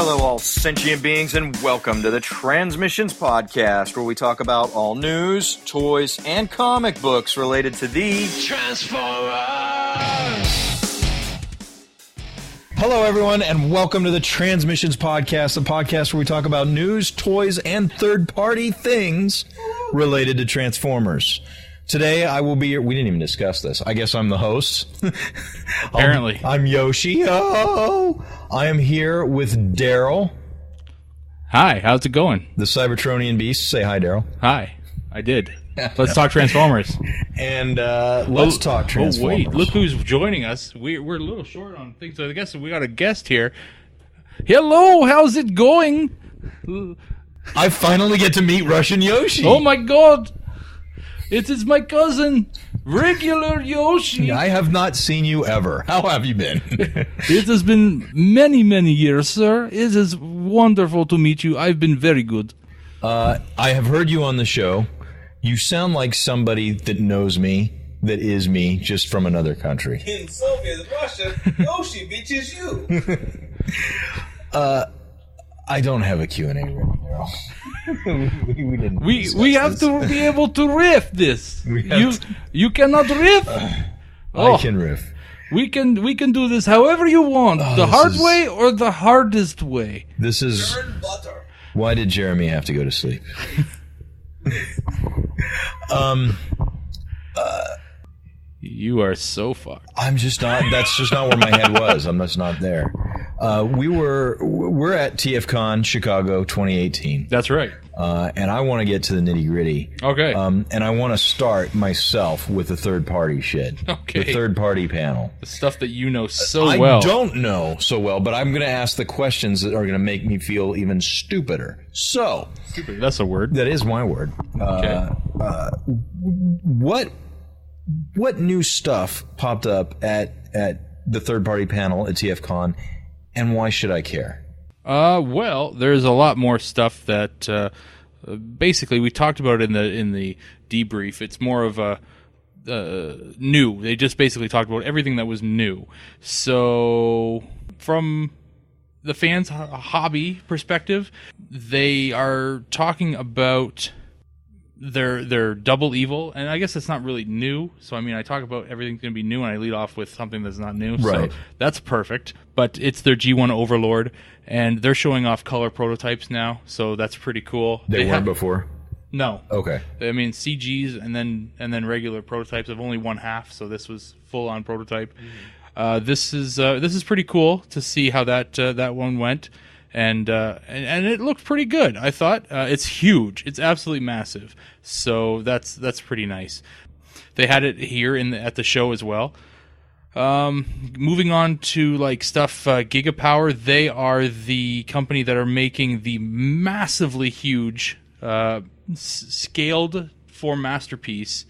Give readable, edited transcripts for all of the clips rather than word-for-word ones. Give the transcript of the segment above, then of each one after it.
Hello, all sentient beings, and welcome to the Transmissions Podcast, where we talk about all news, toys, and comic books related to the Transformers! Hello, everyone, and welcome to the Transmissions Podcast, the podcast where we talk about news, toys, and third-party things related to Transformers. Today, I will be... We didn't even discuss this. I guess I'm the host. Apparently. I'm Yoshi. Oh! I am here with Darryl. Hi, how's it going? The Cybertronian Beast. Say hi, Darryl. Hi, I did. Let's talk Transformers. And let's talk Transformers. Oh, wait, look who's joining us. We're a little short on things, so I guess we got a guest here. Hello, how's it going? I finally get to meet Russian Yoshi. Oh my god! It is my cousin, regular Yoshi. I have not seen you ever. How have you been? It has been many, many years, sir. It is wonderful to meet you. I've been very good. I have heard you on the show. You sound like somebody that knows me, that is me, just from another country. In Soviet Russia, Yoshi bitches you. I don't have a Q&A ready, Darryl. We have to be able to riff this. You cannot riff. I can riff. We can do this however you want. The hard way or the hardest way. This is... Burn butter. Why did Jeremy have to go to sleep? You are so fucked. I'm just not. That's just not where my head was. I'm just not there. We're at TFcon Chicago 2018. That's right. And I want to get to the nitty gritty. Okay. And I want to start myself with the third party shit. Okay. The third party panel. The stuff that you know so well. I don't know so well, but I'm going to ask the questions that are going to make me feel even stupider. So. Stupid. That's a word. That is my word. Okay. What new stuff popped up at the third party panel at TFcon, and why should I care? Well, there's a lot more stuff that basically we talked about in the debrief. It's more of a new. They just basically talked about everything that was new. So from the fans' hobby perspective, they are talking about their double evil, and I guess it's not really new. So I mean, I talk about everything's going to be new, and I lead off with something that's not new. Right. So that's perfect. But it's their G1 Overlord, and they're showing off color prototypes now, so that's pretty cool. They weren't before? No. Okay. I mean, CGs and then regular prototypes of only one half, so this was full on prototype. Mm-hmm. This is pretty cool to see how that one went. And it looked pretty good. I thought it's huge. It's absolutely massive. So that's pretty nice. They had it here at the show as well. Moving on to like stuff, Gigapower. They are the company that are making the massively huge, scaled for masterpiece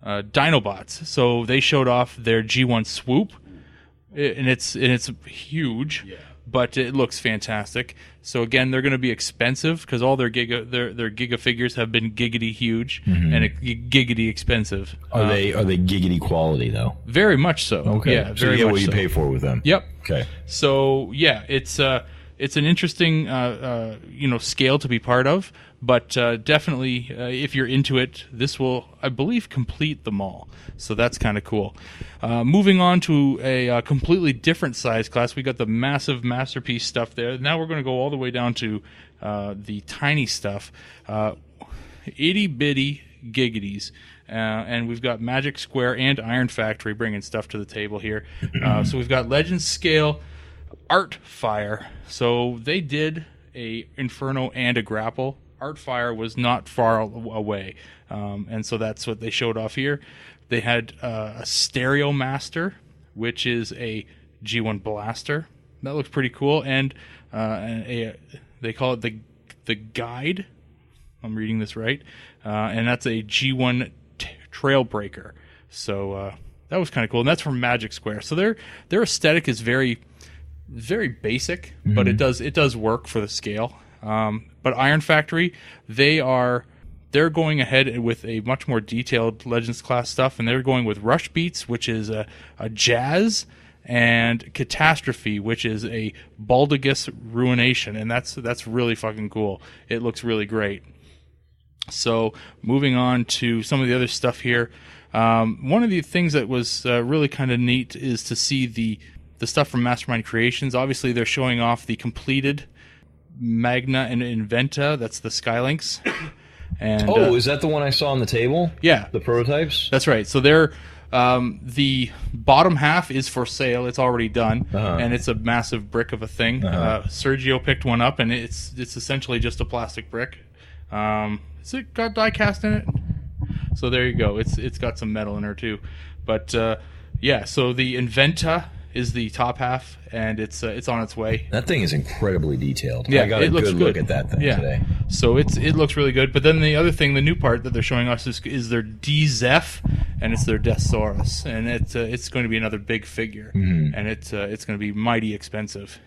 Dinobots. So they showed off their G1 Swoop, and it's huge. Yeah. But it looks fantastic. So again, they're going to be expensive because all their Giga figures have been giggity huge and giggity expensive. Are they giggity quality though? Very much so. Okay. Yeah, so you get what you pay for with them. Yep. Okay. So yeah, it's an interesting scale to be part of, but definitely if you're into it, this will, I believe, complete them all. So that's kind of cool. Moving on to a completely different size class, we got the massive masterpiece stuff there. Now we're going to go all the way down to the tiny stuff, itty bitty giggities. And we've got Magic Square and Iron Factory bringing stuff to the table here. So we've got Legend Scale Art Fire. So they did a Inferno and a Grapple. Art Fire was not far away. And so that's what they showed off here. They had a Stereo Master, which is a G1 Blaster. That looks pretty cool. And they call it the Guide. I'm reading this right. And that's a G1 Trailbreaker. So that was kind of cool. And that's from Magic Square. So their aesthetic is very, very basic, but it does work for the scale. But Iron Factory, they're going ahead with a much more detailed Legends class stuff, and they're going with Rush Beats, which is a jazz, and Catastrophe, which is a Baldigus ruination, and that's really fucking cool. It looks really great. So moving on to some of the other stuff here. One of the things that was really kind of neat is to see the stuff from Mastermind Creations. Obviously, they're showing off the completed Magna and Inventa. That's the Skylinks. And, is that the one I saw on the table? Yeah. The prototypes? That's right. So they're the bottom half is for sale. It's already done, and it's a massive brick of a thing. Sergio picked one up, and it's essentially just a plastic brick. Has it got die cast in it? So there you go. It's got some metal in her too. But yeah, so the Inventa is the top half, and it's on its way. That thing is incredibly detailed. Yeah, I got a it looks good look at that thing today. So it looks really good. But then the other thing, the new part that they're showing us is their D-Zeph, and it's their Deathsaurus, and it's going to be another big figure, and it's going to be mighty expensive.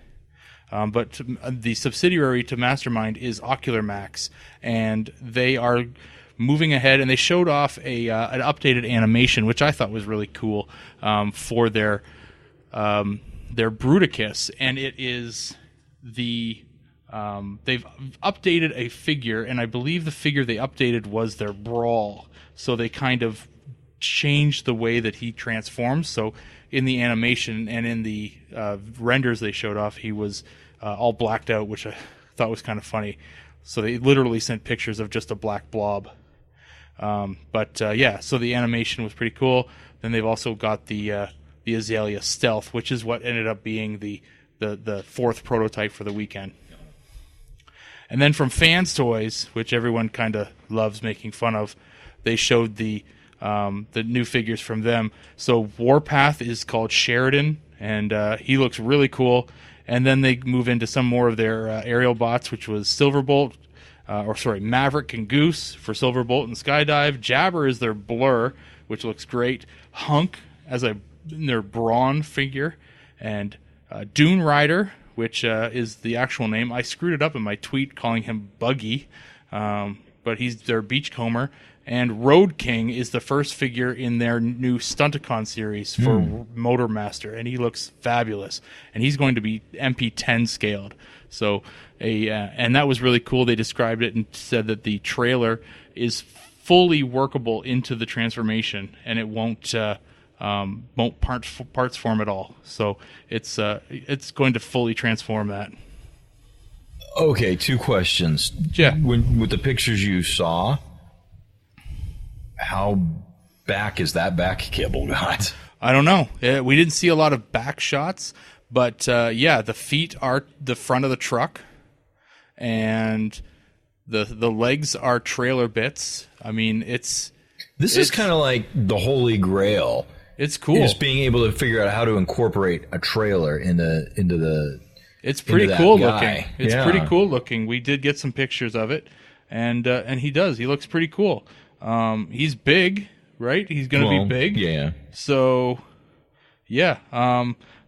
But the subsidiary to Mastermind is Ocular Max, and they are moving ahead, and they showed off an updated animation, which I thought was really cool, for their Bruticus, and it is they've updated a figure, and I believe the figure they updated was their Brawl, so they kind of changed the way that he transforms. So in the animation and in the renders they showed off, he was all blacked out, which I thought was kind of funny. So they literally sent pictures of just a black blob. Yeah, so the animation was pretty cool. Then they've also got the Azalea Stealth, which is what ended up being the fourth prototype for the weekend. And then from Fans Toys, which everyone kind of loves making fun of, they showed the new figures from them. So Warpath is called Sheridan, and he looks really cool. And then they move into some more of their aerial bots, which was Silverbolt, Maverick and Goose for Silverbolt and Skydive. Jabber is their Blur, which looks great. Hunk as their Brawn figure, and Dune Rider, which is the actual name. I screwed it up in my tweet calling him Buggy, but he's their Beachcomber. And Road King is the first figure in their new Stunticon series for Motormaster, and he looks fabulous. And he's going to be MP10 scaled. So, and that was really cool. They described it and said that the trailer is fully workable into the transformation, and it won't parts form at all. So it's going to fully transform that. Okay, two questions. Yeah. With the pictures you saw, how back is that back kibble got? I don't know. We didn't see a lot of back shots, but yeah, the feet are the front of the truck, and the legs are trailer bits. I mean, this is kind of like the holy grail. It's cool. Is being able to figure out how to incorporate a trailer into the. It's pretty cool looking. It's pretty cool looking. We did get some pictures of it, and he does. He looks pretty cool. He's big, right? He's going to be big. Yeah. So, yeah.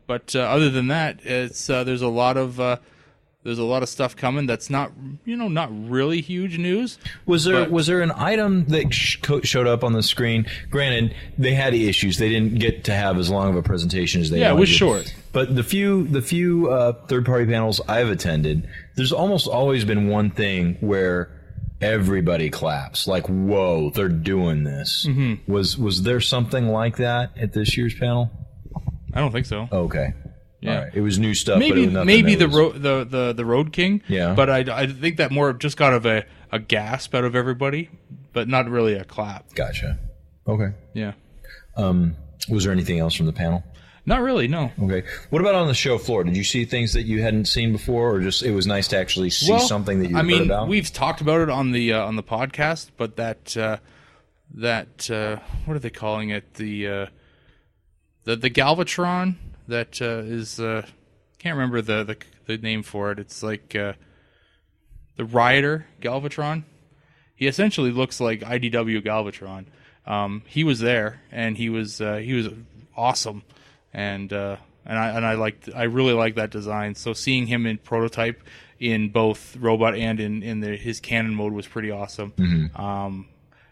But other than that, there's a lot of stuff coming that's not really huge news. Was there an item that showed up on the screen? Granted, they had issues. They didn't get to have as long of a presentation as they wanted. Yeah, it was short. But the few third-party panels I've attended, there's almost always been one thing where everybody claps, like, whoa, they're doing this. Mm-hmm. Was there something like that at this year's panel? I don't think so. Okay. Yeah. All right. It was new stuff. Maybe but the Road King. Yeah. But I think that more just got a gasp out of everybody, but not really a clap. Gotcha. Okay. Yeah. Was there anything else from the panel? Not really, no. Okay. What about on the show floor? Did you see things that you hadn't seen before, or just it was nice to actually see something that you heard about? We've talked about it on the podcast, but that what are they calling it? The Galvatron that is can't remember the name for it. It's like the Rioter Galvatron. He essentially looks like IDW Galvatron. He was there, and he was awesome. And I really like that design. So seeing him in prototype in both robot and in his cannon mode was pretty awesome. Mm-hmm.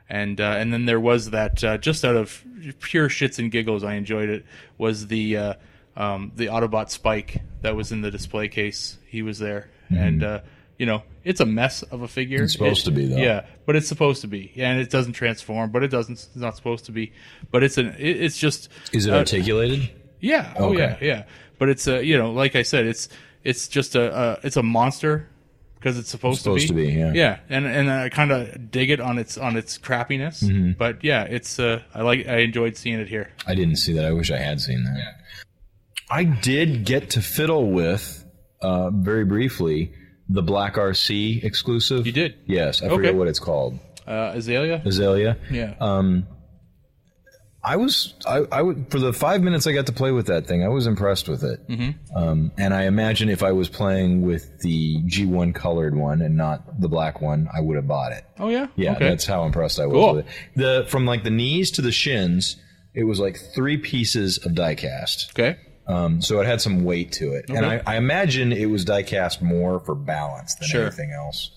And then there was that just out of pure shits and giggles, I enjoyed it. Was the the Autobot Spike that was in the display case. He was there, and it's a mess of a figure. It's supposed to be, though. Yeah, but it's supposed to be, and it doesn't transform, but it doesn't. It's not supposed to be, but it's just. Is it articulated? Yeah. Oh Okay. yeah. But it's like I said, it's just it's a monster because it's supposed to be. Yeah. Yeah, and I kind of dig it on its crappiness, but yeah, it's I enjoyed seeing it here. I didn't see that. I wish I had seen that. Yeah. I did get to fiddle with very briefly the Black RC exclusive. You did? Yes, I forget what it's called. Azalea. Yeah. I would for the 5 minutes I got to play with that thing, I was impressed with it. And I imagine if I was playing with the G1 colored one and not the black one, I would have bought it. Oh yeah. Yeah, okay. That's how impressed I was with it. From like the knees to the shins, it was like 3 pieces of die cast. Okay. So it had some weight to it, and I imagine it was die cast more for balance than anything else.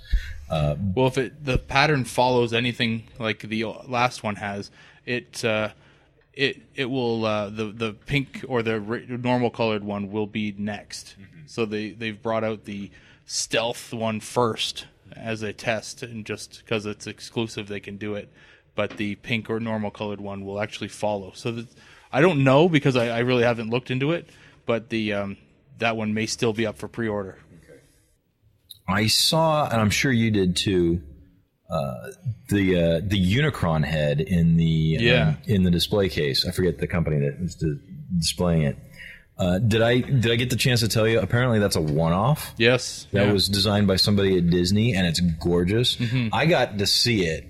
Well, if the pattern follows anything like the last one has, it will the pink or the normal colored one will be next. So they've brought out the stealth one first as a test, and just because it's exclusive, they can do it. But the pink or normal colored one will actually follow. So I don't know because I really haven't looked into it, but that one may still be up for pre-order. Okay. I saw, and I'm sure you did too, the Unicron head in the display case. I forget the company that was displaying it. Did I get the chance to tell you? Apparently, that's a one-off. Yes, that was designed by somebody at Disney, and it's gorgeous. I got to see it.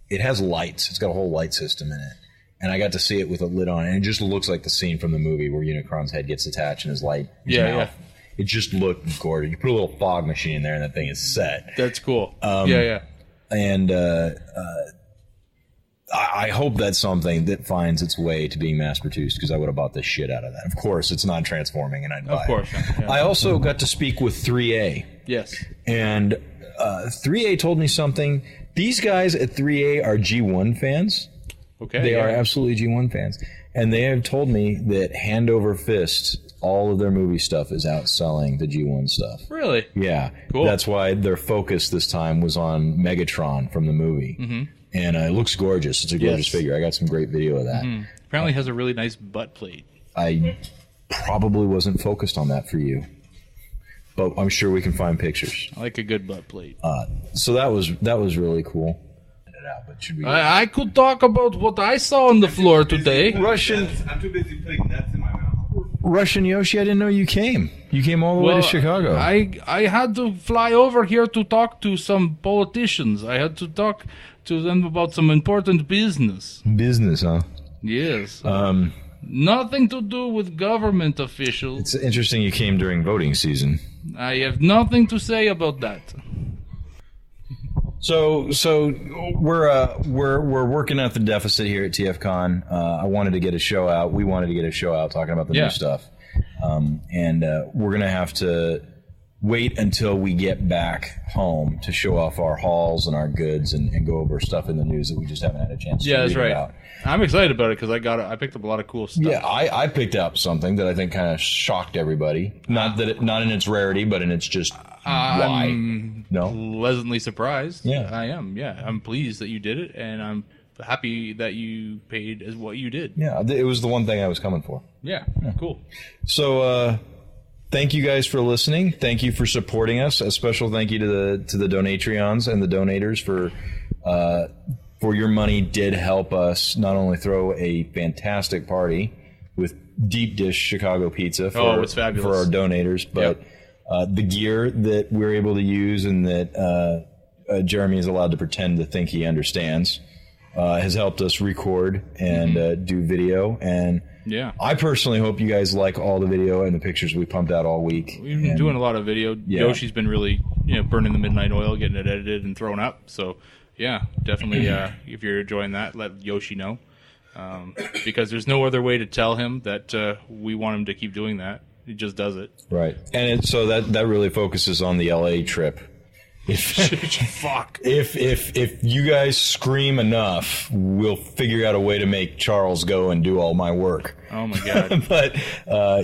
It has lights. It's got a whole light system in it. And I got to see it with a lid on, and it just looks like the scene from the movie where Unicron's head gets attached and his mouth. Yeah. It just looked gorgeous. You put a little fog machine in there, and that thing is set. That's cool. And I hope that's something that finds its way to being mass-produced, because I would have bought the shit out of that. Of course, it's not transforming, and I'd buy it. Of course. Yeah. I also got to speak with 3A. Yes. And 3A told me something. These guys at 3A are G1 fans. Okay. They are absolutely G1 fans. And they have told me that hand over fist, all of their movie stuff is outselling the G1 stuff. Really? Yeah. Cool. That's why their focus this time was on Megatron from the movie. And it looks gorgeous. It's a gorgeous figure. I got some great video of that. Apparently has a really nice butt plate. I probably wasn't focused on that for you, but I'm sure we can find pictures. I like a good butt plate. So that was really cool. But should we... I could talk about what I saw on the floor today. I'm too busy putting nuts in my mouth. Russian Yoshi, I didn't know you came. You came all the way to Chicago. I had to fly over here to talk to some politicians. I had to talk to them about some important business. Business, huh? Yes. Nothing to do with government officials. It's interesting you came during voting season. I have nothing to say about that. So we're working at the deficit here at TFcon. I wanted to get a show out. We wanted to get a show out talking about the new stuff. And we're going to have to wait until we get back home to show off our hauls and our goods and go over stuff in the news that we just haven't had a chance to read about. I'm excited about it because I picked up a lot of cool stuff. Yeah, I picked up something that I think kind of shocked everybody. Not in its rarity, but in its just why. I'm pleasantly surprised. Yeah, I am. Yeah, I'm pleased that you did it, and I'm happy that you paid as what you did. Yeah, it was the one thing I was coming for. Yeah. Cool. So, thank you guys for listening. Thank you for supporting us. A special thank you to the Donatreons and the donators for your money did help us not only throw a fantastic party with deep dish Chicago pizza for it's fabulous. For our donators, but the gear that we're able to use and that Jeremy is allowed to pretend to think he understands has helped us record and do video. And I personally hope you guys like all the video and the pictures we pumped out all week. We've been doing a lot of video. Yoshi's been really burning the midnight oil, getting it edited and thrown up. So yeah, definitely if you're enjoying that, let Yoshi know. Because there's no other way to tell him that we want him to keep doing that. He just does it. Right. And so that really focuses on the LA trip. Fuck. If you guys scream enough, we'll figure out a way to make Charles go and do all my work. Oh my god. But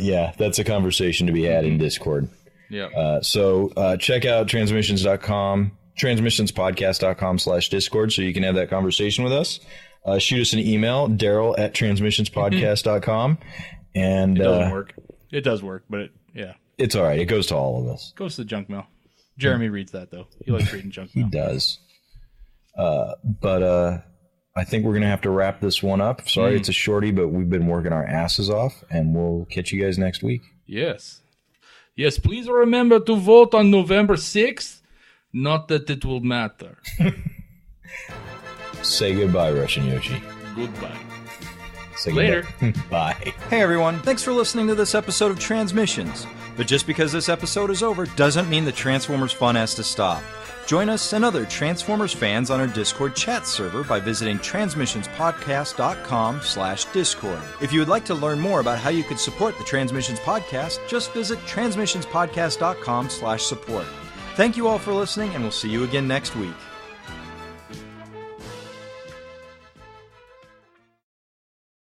yeah, that's a conversation to be had in Discord. Yeah. So check out transmissionspodcast.com/Discord so you can have that conversation with us. Shoot us an email, Darryl@transmissionspodcast.com. And it doesn't work. It does work, but it's all right. It goes to all of us. Goes to the junk mail. Jeremy reads that, though. He likes reading junk mail. He does. But I think we're going to have to wrap this one up. Sorry, it's a shorty, but we've been working our asses off, and we'll catch you guys next week. Yes. Yes, please remember to vote on November 6th. Not that it will matter. Say goodbye, Russian Yoshi. Goodbye. Say Later. Goodbye. Bye. Hey everyone, thanks for listening to this episode of Transmissions. But just because this episode is over doesn't mean the Transformers fun has to stop. Join us and other Transformers fans on our Discord chat server by visiting transmissionspodcast.com/Discord. If you would like to learn more about how you could support the Transmissions Podcast, just visit transmissionspodcast.com/support. Thank you all for listening, and we'll see you again next week.